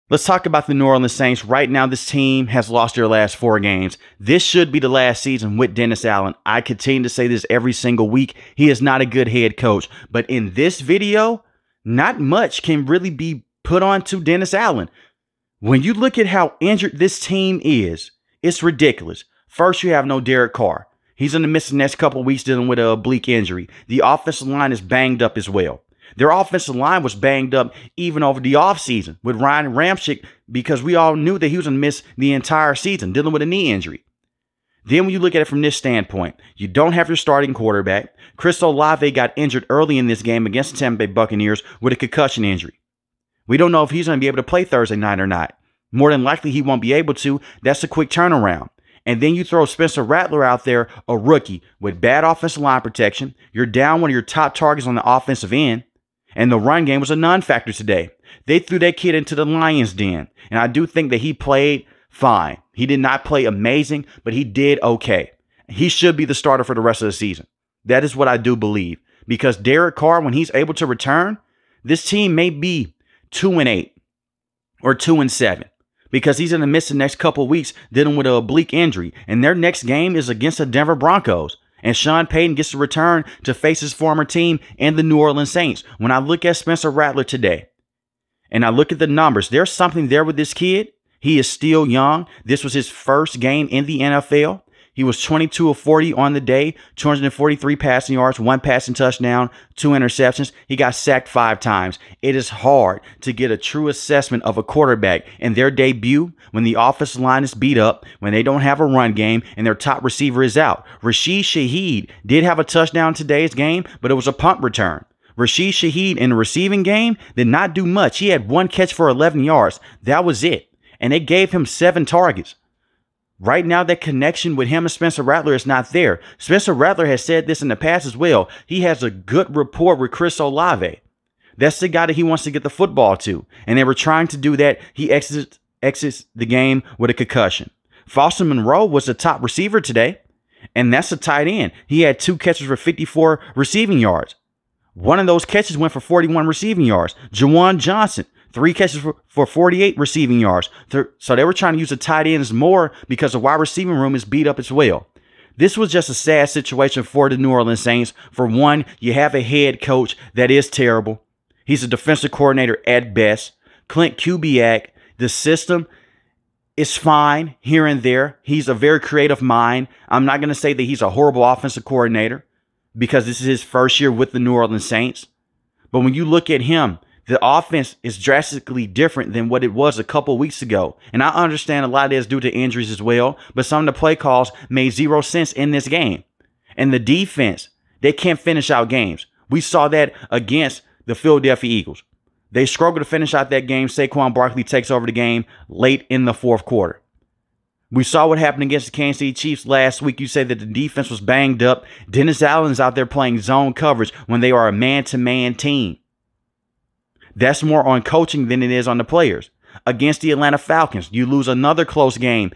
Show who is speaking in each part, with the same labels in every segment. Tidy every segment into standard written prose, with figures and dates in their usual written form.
Speaker 1: Let's talk about the New Orleans Saints. Right now, this team has lost their last 4 games. This should be the last season with Dennis Allen. I continue to say this every single week. He is not a good head coach. But in this video, not much can really be put on to Dennis Allen. When you look at how injured this team is, it's ridiculous. First, you have no Derek Carr. He's going to miss the next couple of weeks dealing with a oblique injury. The offensive line is banged up as well. Their offensive line was banged up even over the offseason with Ryan Ramczyk because we all knew that he was going to miss the entire season dealing with a knee injury. Then when you look at it from this standpoint, you don't have your starting quarterback. Chris Olave got injured early in this game against the Tampa Bay Buccaneers with a concussion injury. We don't know if he's going to be able to play Thursday night or not. More than likely, he won't be able to. That's a quick turnaround. And then you throw Spencer Rattler out there, a rookie with bad offensive line protection. You're down one of your top targets on the offensive end. And the run game was a non-factor today. They threw that kid into the lion's den. And I do think that he played fine. He did not play amazing, but he did okay. He should be the starter for the rest of the season. That is what I do believe. Because Derek Carr, when he's able to return, this team may be 2-8 or 2-7. Because he's going to miss the next couple of weeks dealing with an oblique injury. And their next game is against the Denver Broncos. And Sean Payton gets to return to face his former team and the New Orleans Saints. When I look at Spencer Rattler today, and I look at the numbers, there's something there with this kid. He is still young. This was his first game in the NFL. He was 22 of 40 on the day, 243 passing yards, 1 passing touchdown, 2 interceptions. He got sacked 5 times. It is hard to get a true assessment of a quarterback in their debut when the offensive line is beat up, when they don't have a run game, and their top receiver is out. Rashid Shaheed did have a touchdown in today's game, but it was a punt return. Rashid Shaheed in the receiving game did not do much. He had 1 catch for 11 yards. That was it. And they gave him 7 targets. Right now, that connection with him and Spencer Rattler is not there. Spencer Rattler has said this in the past as well. He has a good rapport with Chris Olave. That's the guy that he wants to get the football to. And they were trying to do that. He exits the game with a concussion. Foster Monroe was the top receiver today. And that's a tight end. He had 2 catches for 54 receiving yards. One of those catches went for 41 receiving yards. Juwan Johnson, 3 catches for 48 receiving yards. So they were trying to use the tight ends more because the wide receiving room is beat up as well. This was just a sad situation for the New Orleans Saints. For one, you have a head coach that is terrible. He's a defensive coordinator at best. Clint Kubiak, the system is fine here and there. He's a very creative mind. I'm not going to say that he's a horrible offensive coordinator because this is his first year with the New Orleans Saints. But when you look at him, the offense is drastically different than what it was a couple weeks ago. And I understand a lot of that is due to injuries as well, but some of the play calls made 0 sense in this game. And the defense, they can't finish out games. We saw that against the Philadelphia Eagles. They struggled to finish out that game. Saquon Barkley takes over the game late in the 4th quarter. We saw what happened against the Kansas City Chiefs last week. You say that the defense was banged up. Dennis Allen's out there playing zone coverage when they are a man-to-man team. That's more on coaching than it is on the players. Against the Atlanta Falcons, you lose another close game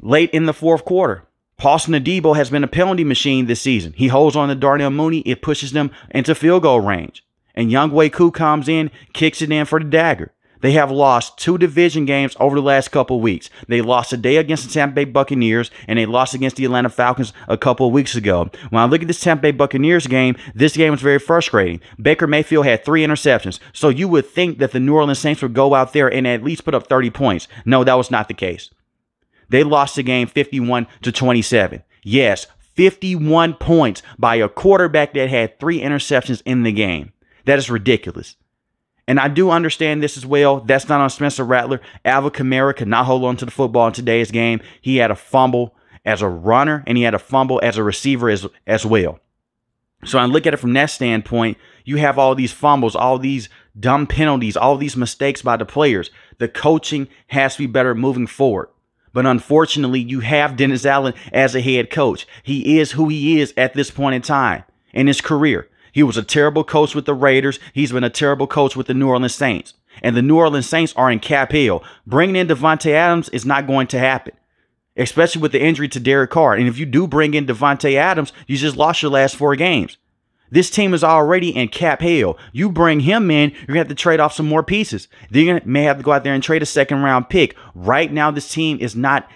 Speaker 1: late in the 4th quarter. Paulson Adebo has been a penalty machine this season. He holds on to Darnell Mooney. It pushes them into field goal range. And Younghoe Koo comes in, kicks it in for the dagger. They have lost 2 division games over the last couple of weeks. They lost today against the Tampa Bay Buccaneers, and they lost against the Atlanta Falcons a couple of weeks ago. When I look at this Tampa Bay Buccaneers game, this game was very frustrating. Baker Mayfield had 3 interceptions, so you would think that the New Orleans Saints would go out there and at least put up 30 points. No, that was not the case. They lost the game 51-27. Yes, 51 points by a quarterback that had 3 interceptions in the game. That is ridiculous. And I do understand this as well. That's not on Spencer Rattler. Alvin Kamara could not hold on to the football in today's game. He had a fumble as a runner, and he had a fumble as a receiver as well. So I look at it from that standpoint. You have all these fumbles, all these dumb penalties, all these mistakes by the players. The coaching has to be better moving forward. But unfortunately, you have Dennis Allen as a head coach. He is who he is at this point in time in his career. He was a terrible coach with the Raiders. He's been a terrible coach with the New Orleans Saints. And the New Orleans Saints are in cap hell. Bringing in Davante Adams is not going to happen, especially with the injury to Derek Carr. And if you do bring in Davante Adams, you just lost your last 4 games. This team is already in cap hell. You bring him in, you're going to have to trade off some more pieces. Then you may have to go out there and trade a second-round pick. Right now, this team is not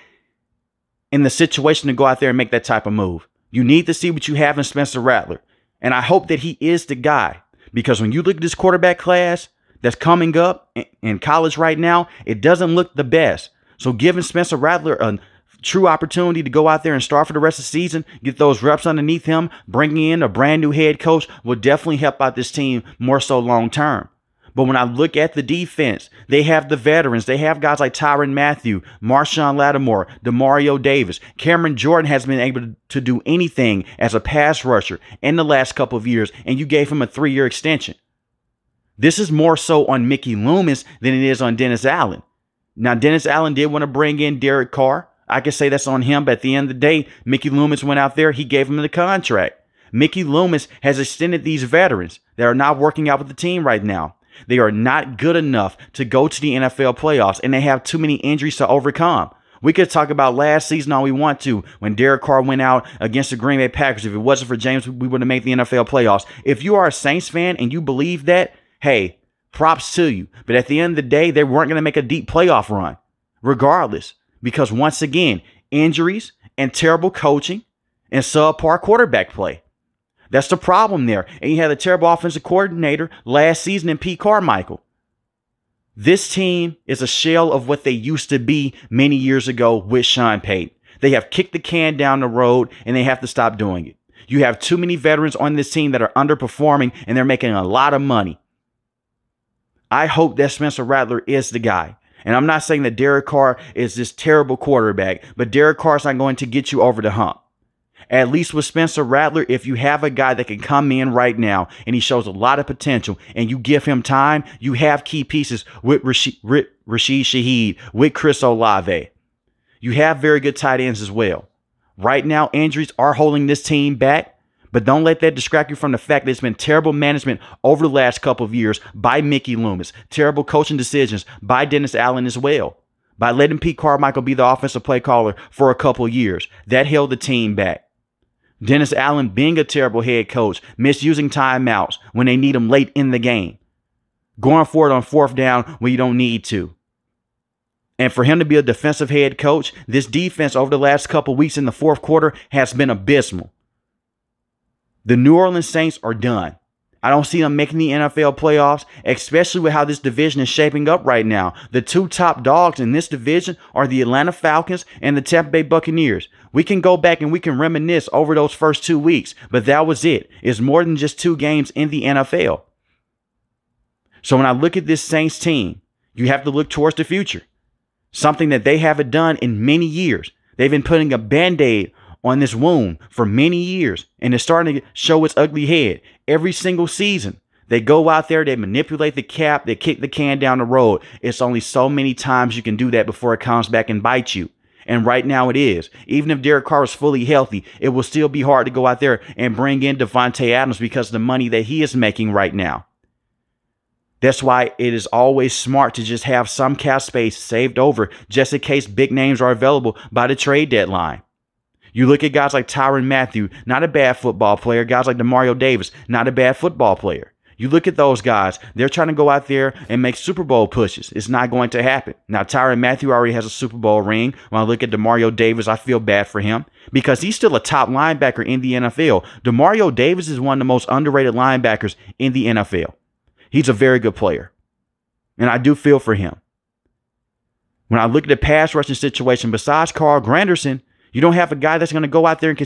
Speaker 1: in the situation to go out there and make that type of move. You need to see what you have in Spencer Rattler. And I hope that he is the guy. Because when you look at this quarterback class that's coming up in college right now, it doesn't look the best. So giving Spencer Rattler a true opportunity to go out there and start for the rest of the season, get those reps underneath him, bringing in a brand new head coach will definitely help out this team more so long term. But when I look at the defense, they have the veterans. They have guys like Tyrann Mathieu, Marshon Lattimore, Demario Davis. Cameron Jordan has been able to do anything as a pass rusher in the last couple of years, and you gave him a 3-year extension. This is more so on Mickey Loomis than it is on Dennis Allen. Now, Dennis Allen did want to bring in Derek Carr. I can say that's on him, but at the end of the day, Mickey Loomis went out there. He gave him the contract. Mickey Loomis has extended these veterans that are not working out with the team right now. They are not good enough to go to the NFL playoffs, and they have too many injuries to overcome. We could talk about last season all we want to when Derek Carr went out against the Green Bay Packers. If it wasn't for James, we would have made the NFL playoffs. If you are a Saints fan and you believe that, hey, props to you. But at the end of the day, they weren't going to make a deep playoff run regardless, because once again, injuries and terrible coaching and subpar quarterback play. That's the problem there. And you had a terrible offensive coordinator last season in Pete Carmichael. This team is a shell of what they used to be many years ago with Sean Payton. They have kicked the can down the road, and they have to stop doing it. You have too many veterans on this team that are underperforming, and they're making a lot of money. I hope that Spencer Rattler is the guy. And I'm not saying that Derek Carr is this terrible quarterback, but Derek Carr's not going to get you over the hump. At least with Spencer Rattler, if you have a guy that can come in right now and he shows a lot of potential and you give him time, you have key pieces with Rashid Shaheed, with Chris Olave. You have very good tight ends as well. Right now, injuries are holding this team back, but don't let that distract you from the fact that it's been terrible management over the last couple of years by Mickey Loomis, terrible coaching decisions by Dennis Allen as well. By letting Pete Carmichael be the offensive play caller for a couple of years, that held the team back. Dennis Allen being a terrible head coach, misusing timeouts when they need him late in the game, going for it on 4th down when you don't need to. And for him to be a defensive head coach, this defense over the last couple of weeks in the 4th quarter has been abysmal. The New Orleans Saints are done. I don't see them making the NFL playoffs, especially with how this division is shaping up right now. The 2 top dogs in this division are the Atlanta Falcons and the Tampa Bay Buccaneers. We can go back and we can reminisce over those first 2 weeks, but that was it. It's more than just 2 games in the NFL. So when I look at this Saints team, you have to look towards the future. Something that they haven't done in many years. They've been putting a Band-Aid on this wound for many years, and it's starting to show its ugly head. Every single season, they go out there, they manipulate the cap, they kick the can down the road. It's only so many times you can do that before it comes back and bites you. And right now it is. Even if Derek Carr is fully healthy, it will still be hard to go out there and bring in Davante Adams because of the money that he is making right now. That's why it is always smart to just have some cap space saved over just in case big names are available by the trade deadline. You look at guys like Tyrann Mathieu, not a bad football player. Guys like Demario Davis, not a bad football player. You look at those guys, they're trying to go out there and make Super Bowl pushes. It's not going to happen. Now, Tyrann Mathieu already has a Super Bowl ring. When I look at Demario Davis, I feel bad for him because he's still a top linebacker in the NFL. Demario Davis is one of the most underrated linebackers in the NFL. He's a very good player, and I do feel for him. When I look at the pass rushing situation, besides Carl Granderson, you don't have a guy that's going to go out there and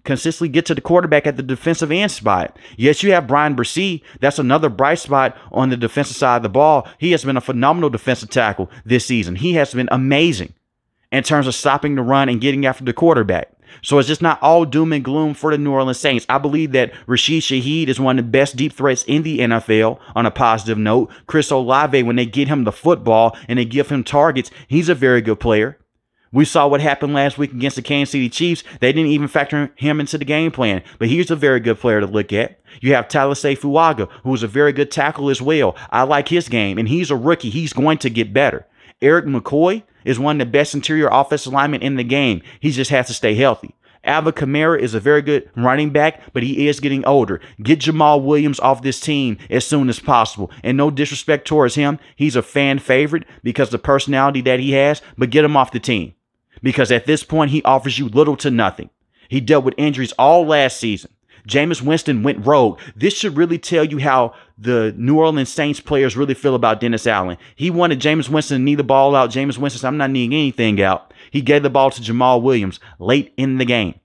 Speaker 1: consistently get to the quarterback at the defensive end spot. Yes, you have Bryan Bresee. That's another bright spot on the defensive side of the ball. He has been a phenomenal defensive tackle this season. He has been amazing in terms of stopping the run and getting after the quarterback. So it's just not all doom and gloom for the New Orleans Saints. I believe that Rashid Shaheed is one of the best deep threats in the NFL on a positive note. Chris Olave, when they get him the football and they give him targets, he's a very good player. We saw what happened last week against the Kansas City Chiefs. They didn't even factor him into the game plan, but he's a very good player to look at. You have Talisay Fuaga, who's a very good tackle as well. I like his game, and he's a rookie. He's going to get better. Eric McCoy is one of the best interior offensive linemen in the game. He just has to stay healthy. Alvin Kamara is a very good running back, but he is getting older. Get Jamal Williams off this team as soon as possible. And no disrespect towards him. He's a fan favorite because of the personality that he has, but get him off the team. Because at this point, he offers you little to nothing. He dealt with injuries all last season. Jameis Winston went rogue. This should really tell you how the New Orleans Saints players really feel about Dennis Allen. He wanted Jameis Winston to knee the ball out. Jameis Winston said, I'm not needing anything out. He gave the ball to Jamal Williams late in the game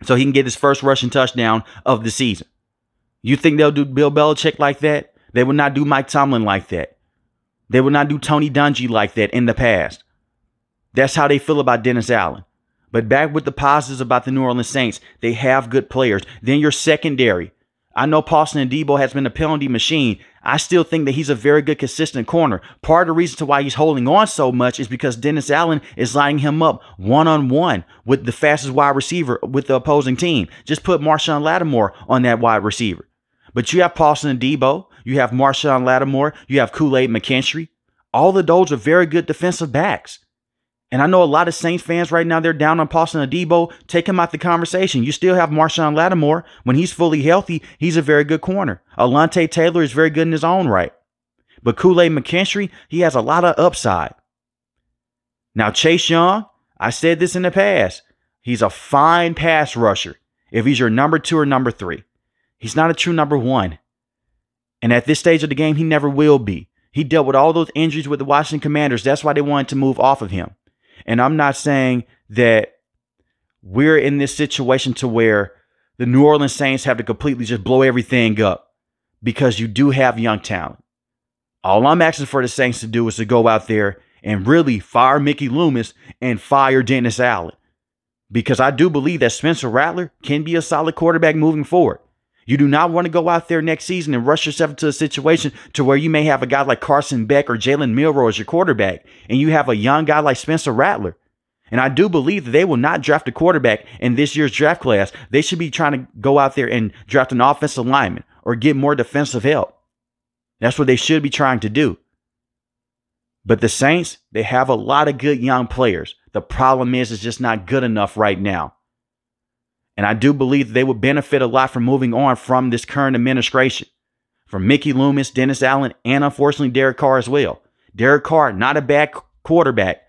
Speaker 1: so he can get his first rushing touchdown of the season. You think they'll do Bill Belichick like that? They would not do Mike Tomlin like that. They would not do Tony Dungy like that in the past. That's how they feel about Dennis Allen. But back with the positives about the New Orleans Saints, they have good players. Then your secondary. I know Paulson Adebo has been a penalty machine. I still think that he's a very good, consistent corner. Part of the reason to why he's holding on so much is because Dennis Allen is lining him up one-on-one with the fastest wide receiver with the opposing team. Just put Marshawn Lattimore on that wide receiver. But you have Paulson Adebo. You have Marshawn Lattimore. You have Kool-Aid McKinstry. All of those are very good defensive backs. And I know a lot of Saints fans right now, they're down on Paulson Adebo. Take him out the conversation. You still have Marshawn Lattimore. When he's fully healthy, he's a very good corner. Alontae Taylor is very good in his own right. But Kool-Aid McKinstry, he has a lot of upside. Now, Chase Young, I said this in the past. He's a fine pass rusher if he's your number 2 or number 3. He's not a true number 1. And at this stage of the game, he never will be. He dealt with all those injuries with the Washington Commanders. That's why they wanted to move off of him. And I'm not saying that we're in this situation to where the New Orleans Saints have to completely just blow everything up, because you do have young talent. All I'm asking for the Saints to do is to go out there and really fire Mickey Loomis and fire Dennis Allen, because I do believe that Spencer Rattler can be a solid quarterback moving forward. You do not want to go out there next season and rush yourself into a situation to where you may have a guy like Carson Beck or Jalen Milroe as your quarterback, and you have a young guy like Spencer Rattler. And I do believe that they will not draft a quarterback in this year's draft class. They should be trying to go out there and draft an offensive lineman or get more defensive help. That's what they should be trying to do. But the Saints, they have a lot of good young players. The problem is it's just not good enough right now. And I do believe that they would benefit a lot from moving on from this current administration. From Mickey Loomis, Dennis Allen, and unfortunately Derek Carr as well. Derek Carr, not a bad quarterback.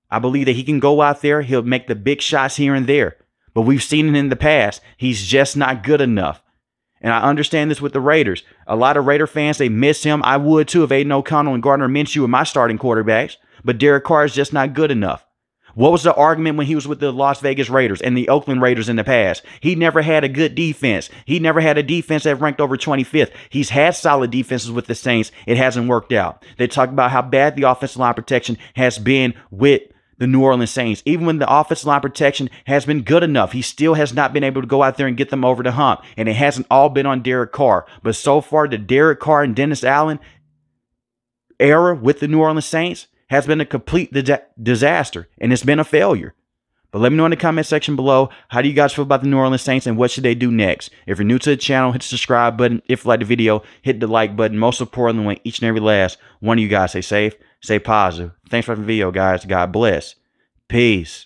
Speaker 1: I believe that he can go out there. He'll make the big shots here and there. But we've seen it in the past. He's just not good enough. And I understand this with the Raiders. A lot of Raider fans, they miss him. I would too if Aiden O'Connell and Gardner Minshew were my starting quarterbacks. But Derek Carr is just not good enough. What was the argument when he was with the Las Vegas Raiders and the Oakland Raiders in the past? He never had a good defense. He never had a defense that ranked over 25th. He's had solid defenses with the Saints. It hasn't worked out. They talk about how bad the offensive line protection has been with the New Orleans Saints. Even when the offensive line protection has been good enough, he still has not been able to go out there and get them over the hump. And it hasn't all been on Derek Carr. But so far, the Derek Carr and Dennis Allen era with the New Orleans Saints has been a complete disaster, and it's been a failure. But let me know in the comment section below, how do you guys feel about the New Orleans Saints and what should they do next? If you're new to the channel, hit the subscribe button. If you like the video, hit the like button. Most importantly, I want each and every last one of you guys stay safe, stay positive. Thanks for the video, guys. God bless. Peace.